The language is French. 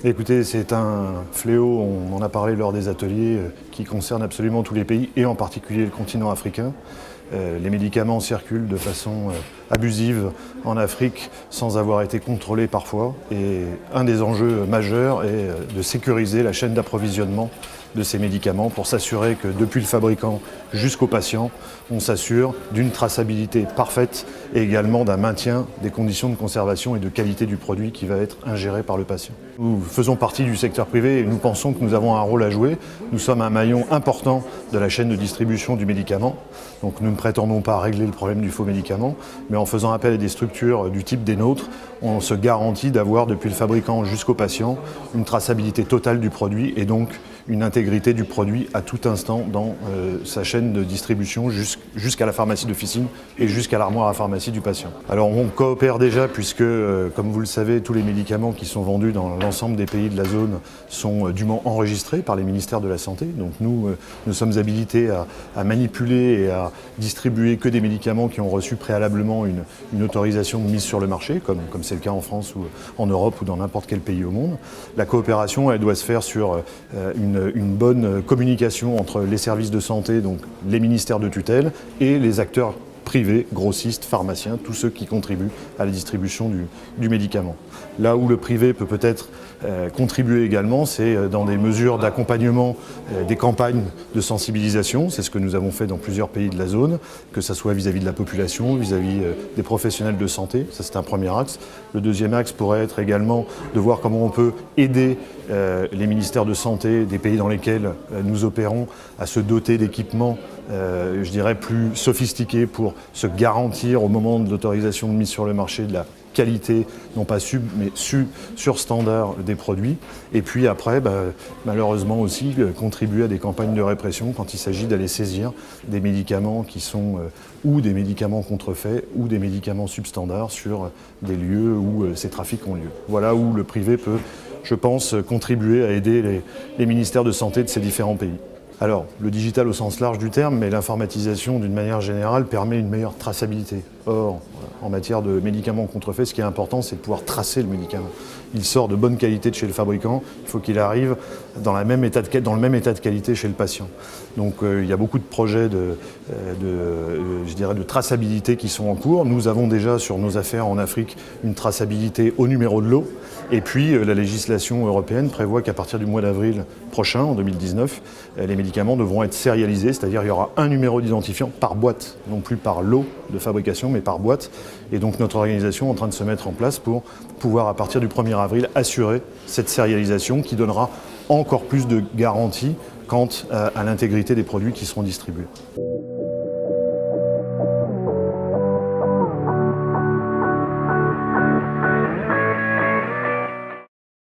Écoutez, c'est un fléau, on en a parlé lors des ateliers, qui concerne absolument tous les pays et en particulier le continent africain. Les médicaments circulent de façon abusive en Afrique sans avoir été contrôlés parfois. Et un des enjeux majeurs est de sécuriser la chaîne d'approvisionnement de ces médicaments pour s'assurer que depuis le fabricant jusqu'au patient, on s'assure d'une traçabilité parfaite et également d'un maintien des conditions de conservation et de qualité du produit qui va être ingéré par le patient. Nous faisons partie du secteur privé et nous pensons que nous avons un rôle à jouer. Nous sommes un maillon important de la chaîne de distribution du médicament. Donc nous ne prétendons pas régler le problème du faux médicament, mais en faisant appel à des structures du type des nôtres, on se garantit d'avoir depuis le fabricant jusqu'au patient une traçabilité totale du produit et donc une intégrité du produit à tout instant dans sa chaîne de distribution jusqu'à la pharmacie d'officine et jusqu'à l'armoire à pharmacie du patient. Alors on coopère déjà puisque, comme vous le savez, tous les médicaments qui sont vendus dans l'ensemble des pays de la zone sont dûment enregistrés par les ministères de la Santé. Donc nous sommes habilités à manipuler et à distribuer que des médicaments qui ont reçu préalablement une autorisation de mise sur le marché, comme c'est le cas en France ou en Europe ou dans n'importe quel pays au monde. La coopération, elle doit se faire sur une bonne communication entre les services de santé, donc les ministères de tutelle, et les acteurs privés, grossistes, pharmaciens, tous ceux qui contribuent à la distribution du médicament. Là où le privé peut peut-être contribuer également, c'est dans des mesures d'accompagnement, des campagnes de sensibilisation. C'est ce que nous avons fait dans plusieurs pays de la zone, que ce soit vis-à-vis de la population, vis-à-vis des professionnels de santé. Ça, c'est un premier axe. Le deuxième axe pourrait être également de voir comment on peut aider les ministères de santé des pays dans lesquels nous opérons à se doter d'équipements je dirais plus sophistiqués pour se garantir au moment de l'autorisation de mise sur le marché de la qualité, non pas mais sur standard des produits. Et puis après, malheureusement aussi, contribuer à des campagnes de répression quand il s'agit d'aller saisir des médicaments qui sont ou des médicaments contrefaits ou des médicaments substandards sur des lieux où ces trafics ont lieu. Voilà où le privé peut, je pense, contribuer à aider les ministères de santé de ces différents pays. Alors, le digital au sens large du terme, mais l'informatisation d'une manière générale permet une meilleure traçabilité. Or, en matière de médicaments contrefaits, ce qui est important, c'est de pouvoir tracer le médicament. Il sort de bonne qualité de chez le fabricant, il faut qu'il arrive dans le même état de qualité chez le patient. Donc il y a beaucoup de projets de traçabilité qui sont en cours. Nous avons déjà sur nos affaires en Afrique une traçabilité au numéro de lot. Et puis la législation européenne prévoit qu'à partir du mois d'avril prochain, en 2019, les médicaments devront être sérialisés, c'est-à-dire il y aura un numéro d'identifiant par boîte, non plus par lot de fabrication, mais par boîte. Et donc notre organisation est en train de se mettre en place pour pouvoir, à partir du 1er avril, assurer cette sérialisation qui donnera encore plus de garanties quant à l'intégrité des produits qui seront distribués.